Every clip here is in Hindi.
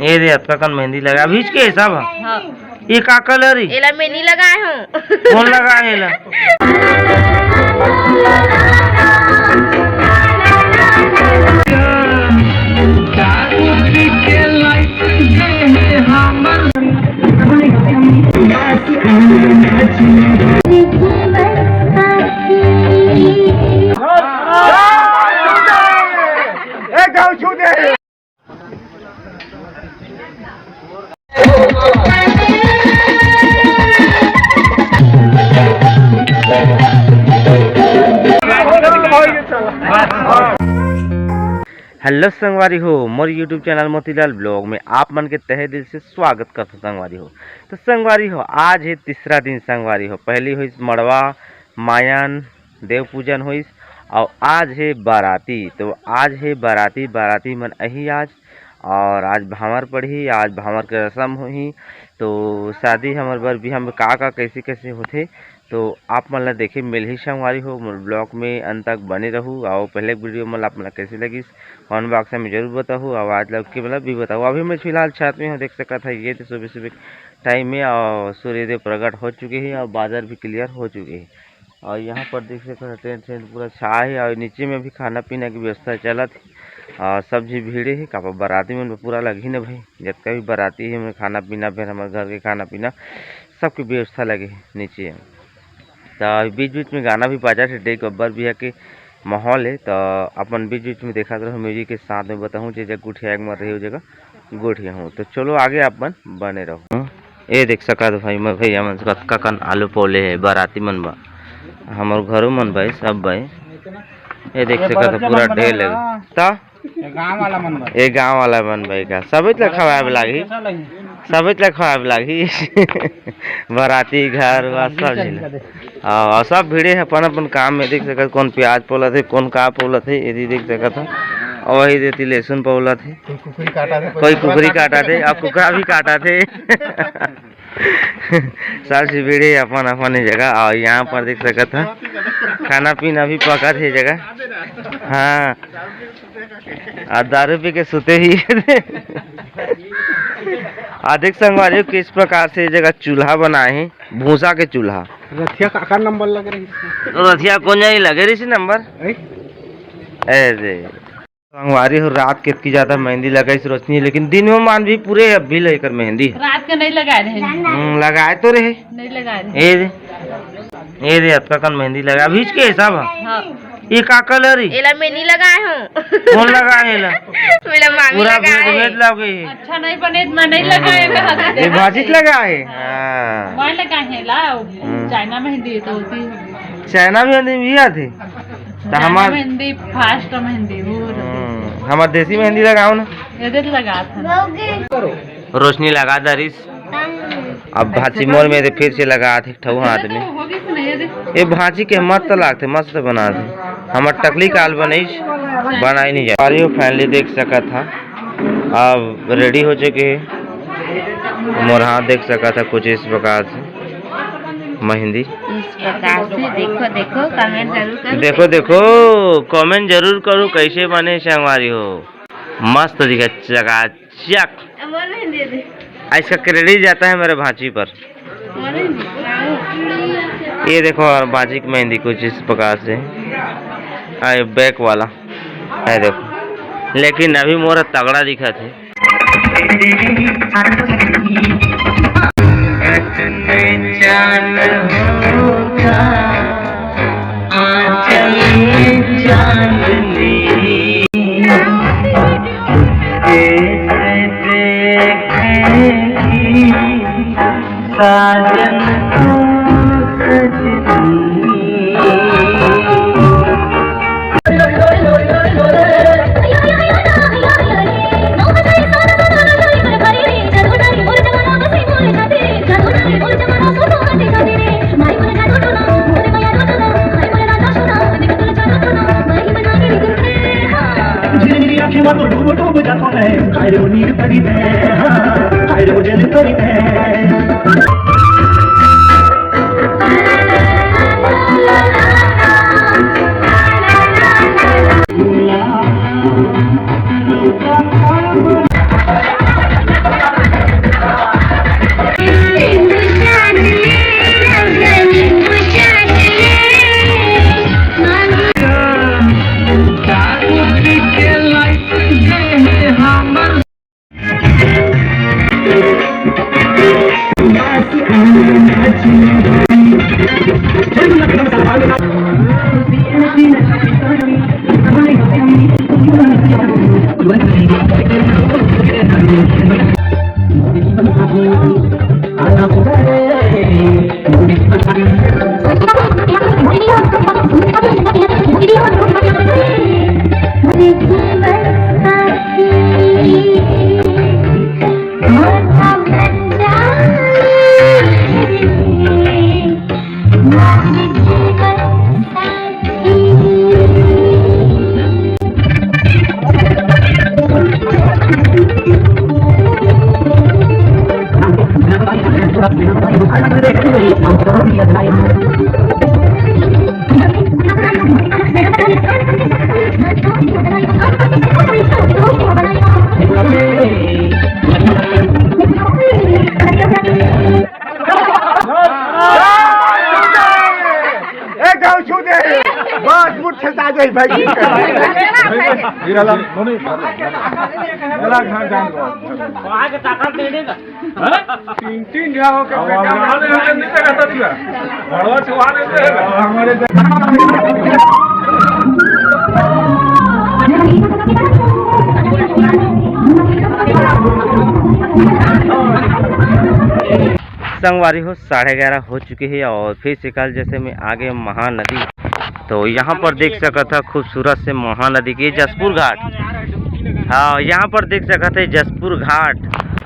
ये रे आपका कन मेहंदी लगा भीज के सब। हाँ। ये का कलर है? एला मैं नहीं लगाए हूँ। कौन लगा है एला? हेलो संगवारी हो, मोर यूट्यूब चैनल मोतीलाल ब्लॉग में आप मन के तहे दिल से स्वागत करते संगवारी हो। तो संगवारी हो, आज है तीसरा दिन संगवारी हो। पहली हुई मड़वा मायन देव पूजन हुई और आज है बाराती। तो आज है बाराती मन अही आज, और आज भावर पढ़ी, आज भावर के रस्म हुई। तो शादी हमारे बर भी हम का कैसे कैसे होते तो आप मन ला देखे मिल ही संगवारी हो। ब्लॉग में अंत तक बने रहूँ और पहले वीडियो मतलब आप मन कैसे लगी कमेंट बॉक्स में जरूर बताऊँ। और आज लग के मतलब भी बताऊँ। अभी मैं फिलहाल छत में हूँ, देख सकता था ये तो सुबह सुबह टाइम में और सूर्यदेव प्रकट हो चुके हैं और बादल भी क्लियर हो चुके हैं। और यहाँ पर देख सकते टेंट पूरा छा है और नीचे में भी खाना पीना की व्यवस्था चला थी और सब्जी भीड़े है का बाराती में पूरा लगी न भाई। जितना भी बाराती है मैं खाना पीना फिर हमारे घर के खाना पीना सबकी व्यवस्था लगे है नीचे। तो बीच बीच में गाना भी बाजा थे, डे गब्बर भी है के माहौल है। तो अपन बीच बीच में देखा रहो म्यूजिक के साथ में बताऊँ जगह गुठिया मर रही हो जगह गुठिया हूँ। तो चलो आगे अपन बने रहो। ये देख सका तो भाई मैं भैया मन कतका कन आलू पोले है बाराती मन बा, हमारे घरों मन भाई सब भाई। ये देख सका तो पूरा ढेर लगे ये गाँव वाला मन भाई का सभी खवाए लागी, सभी खवाए लागी। बाराती घर और सब भीड़े है अपन अपन काम में। देख सकते कौन प्याज पोला थे, कौन का पोला थे, ये देख सकता था। और वही देती लहसुन पोला थे, कोई कुकरी काटा थे और कुकरा भी काटा थे। सब से भीड़े अपन अपन जगह। और यहाँ पर देख सकता था खाना पीना भी पका थे जगह। हाँ, और दारू पी के सुते ही। अधिक संगवारी किस प्रकार से जगह चूल्हा बनाए हैं, भूसा के चूल्हा। रथिया का नंबर लग रही है, रथिया कौन नहीं लगे रही नंबर ऐसे संगवारी हो। रात के की ज्यादा मेहंदी लगाई रोशनी, लेकिन दिन में मान भी पूरे अब भी लेकर मेहंदी रात के नहीं लगाए रहे। लगाए तो रहे, नहीं लगाए रहे। ये रे आपका कन मेहंदी लगा भीज के सब। हाँ। ये का कलर है? एला मैं नहीं लगाए हूँ। कौन लगा है एला? मेरा मामी पूरा लगाए। लगे अच्छा नहीं बने मैं नहीं लगाए। ये भाजिक लगा है। हाँ, वहाँ लगाए हैं ला चाइना मेहंदी तो होती है। चाइना मेहंदी भी आती तो हमार मेहंदी फास्ट मेहंदी हमार देसी मेहंदी लगाओ ना। ये लगा था रोशनी लगा दरिस अब भाजी मोर में फिर से लगा थे ठहु हाथ में। ये भाजी के मस्त लागते, मस्त बना थे। हमार टकली काल बनाई नहीं जा रही। फाइनली देख सका था अब रेडी हो चुके है। मोर हाथ देख सका था कुछ इस प्रकार से मेहंदी इस प्रकार से। देखो देखो कमेंट जरूर करो, देखो कमेंट जरूर करो कैसे बने संगवारी हो। मस्त दिखा चकाचक। इसका क्रेडिट जाता है मेरे भाजी पर। ये देखो और भाजी की मेहंदी कुछ इस प्रकार से आए बैक वाला है देखो, लेकिन अभी मोरा तगड़ा दिखा थे। बस मुठ आ जाए भाई तीन तीन जाओ संगवारी हो 11:30 हो चुके हैं और फिर से कल जैसे में आगे महानदी। तो यहाँ पर देख सका था खूबसूरत से महानदी की जसपुर घाट। हाँ, यहाँ पर देख सका थे जसपुर घाट।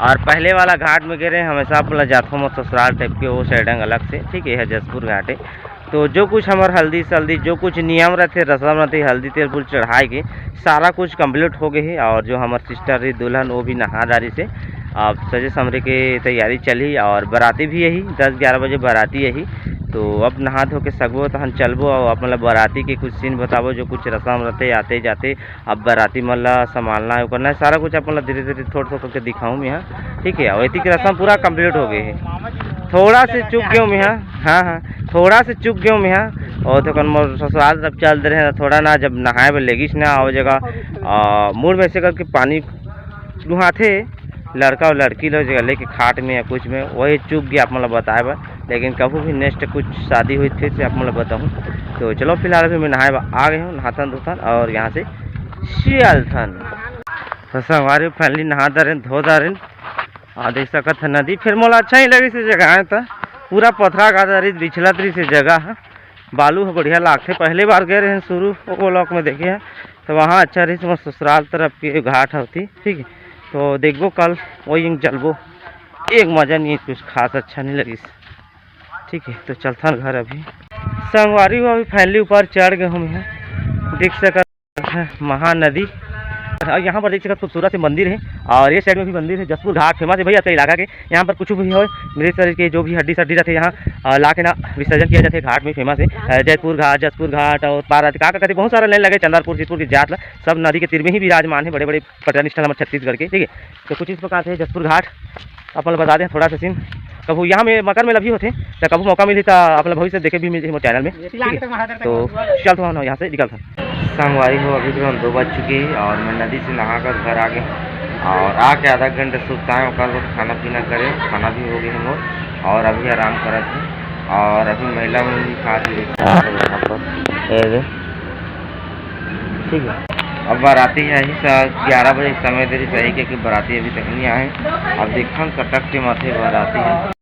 और पहले वाला घाट में गिरे हमेशा अपना जाथों में ससुराल टाइप के वो साइडंग अलग से, ठीक है, जसपुर घाट है। तो जो कुछ हमारे हल्दी सल्दी जो कुछ नियम रहते रस्म रहते हल्दी तेल फूल चढ़ाए के सारा कुछ कंप्लीट हो गए है। और जो हमारे सिस्टर रही दुल्हन वो भी नहादारी से अब सजे समरे के तैयारी चली और बाराती भी यही 10-11 बजे बाराती यही। तो अब नहा धो के सगबो तो हम चलबो और मतलब बाराती के कुछ सीन बताबो जो कुछ रस्म रहते आते जाते। अब बाराती मतलब संभालना है करना है सारा कुछ अपन धीरे धीरे थोड़ा थोड़ा करके दिखाऊँ मैं यहाँ, ठीक है। और इतनी की रस्म पूरा कंप्लीट हो गई है। थोड़ा से चुक गया मैं यहाँ, हाँ थोड़ा से चुक गया मैं यहाँ। और तो मोर ससुराल जब चल रहे हैं थोड़ा ना जब नहाए में लेगिस ना हो जगह मूड में से करके पानी नहाते लड़का और लड़की लोग जगह लेके खाट में या कुछ में वही चुक गया आप मतलब बताए बा। लेकिन कभी भी नेक्स्ट कुछ शादी हुई थी से आप मतलब बताऊँ। तो चलो फिलहाल अभी मैं नहाए आ गए हूँ नहाथन धोथन और यहाँ से शियालथन। तो संगवारी फैमिली नहा दारें धो दारें और देख सकत है नदी। फिर मोला अच्छा ही लगी से जगह है तो पूरा पथरा गादारी बिछला तरी से जगह है बालू है बढ़िया लागते। पहले बार गए रहे शुरू वो ब्लॉक में देखे हैं तो वहाँ अच्छा रही मैं ससुराल तरफ की घाट होती, ठीक है। तो देखबो कल वही चलबो एक मज़ा नहीं कुछ खास अच्छा नहीं लगी, ठीक है। तो चलता घर अभी संगवारी हो अभी फैमिली ऊपर चढ़ गए हम यहाँ देख सकते हैं महानदी। और यहाँ पर देख सकते खूबसूरत से मंदिर है और ये साइड में भी मंदिर है। जसपुर घाट फेमस है भैया तो इलाका के। यहाँ पर कुछ भी हो मेरे शरीर के जो भी हड्डी सड्डी रहते यहाँ ला के ना विसर्जन किया जाता है। घाट में फेमस है जयपुर घाट जसपुर घाट और पार्वती का कहते बहुत सारा लाइन लगे चंद्रपुर चितपुर की जात सब नदी के तीर में ही विराजमान है बड़े बड़े पर्यटन स्थल हमारे छत्तीसगढ़ के, ठीक है। तो कुछ इस प्रकार से जसपुर घाट अपन बता दें थोड़ा सा सीन। कभी यहाँ में मकर में लभी होते तो कभी मौका मिली तो अपना भविष्य देखे भी मिलते चैनल में, ठीक है। तो चल तो हम यहाँ से निकलता संगवारी हो अभी भी हम 2 बज चुके हैं और मैं नदी से नहा कर घर आ गए और आके आधा घंटे सुबह है और खाना पीना करे खाना भी हो गई हम लोग और अभी आराम कर थे। और अभी महिला में भी खा रही यहाँ पर, ठीक है। अब बाराती है ही 11 बजे समय देरी चाहिए क्योंकि बाराती अभी तक नहीं आए। अब देखा कटक के माथे बाराती है।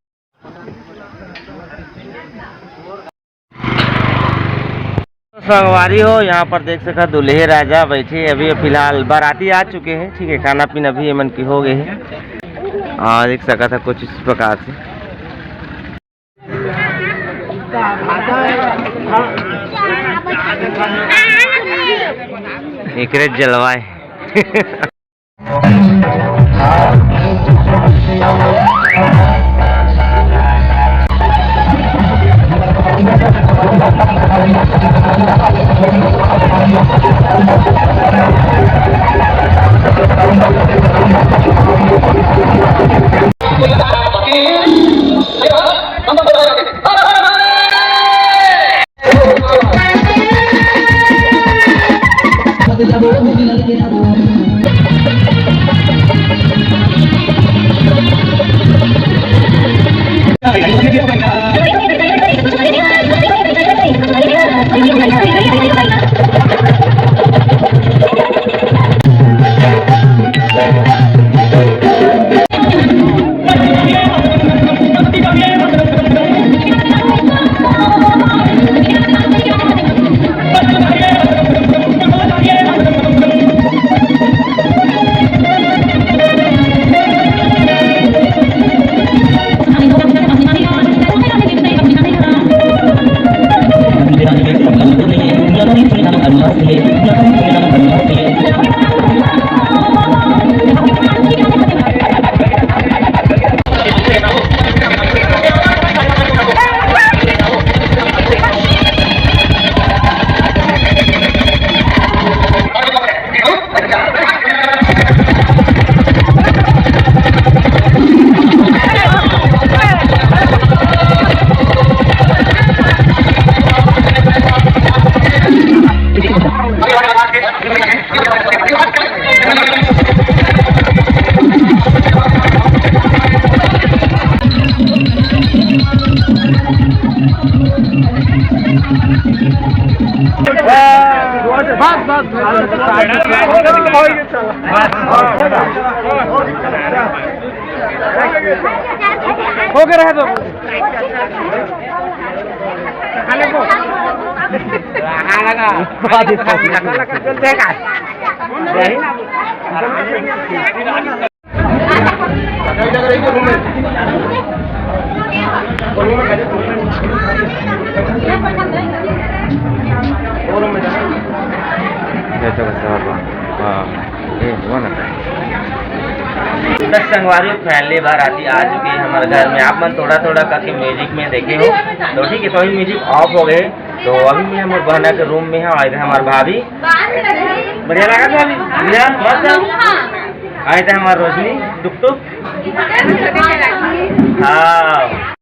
संगवारी हो यहाँ पर देख सका दूल्हे राजा बैठे अभी फिलहाल बाराती आ चुके हैं, ठीक है। खाना पीना भी मन की हो गए हैं और देख सका था कुछ इस प्रकार से एक जलवाए हो गया रहे तो संगवारी फैमिली बार आती आ चुकी है हमारे घर में। आप मन थोड़ा थोड़ा करके म्यूजिक में देखे हो तो ठीक है, तो अभी म्यूजिक ऑफ हो गए। तो अभी मैं हमारे बहना के रूम में है और इधर हमारे भाभी बढ़िया लगा था अभी बढ़िया मस्त आए थे हमारे रोशनी टुक टुक। हाँ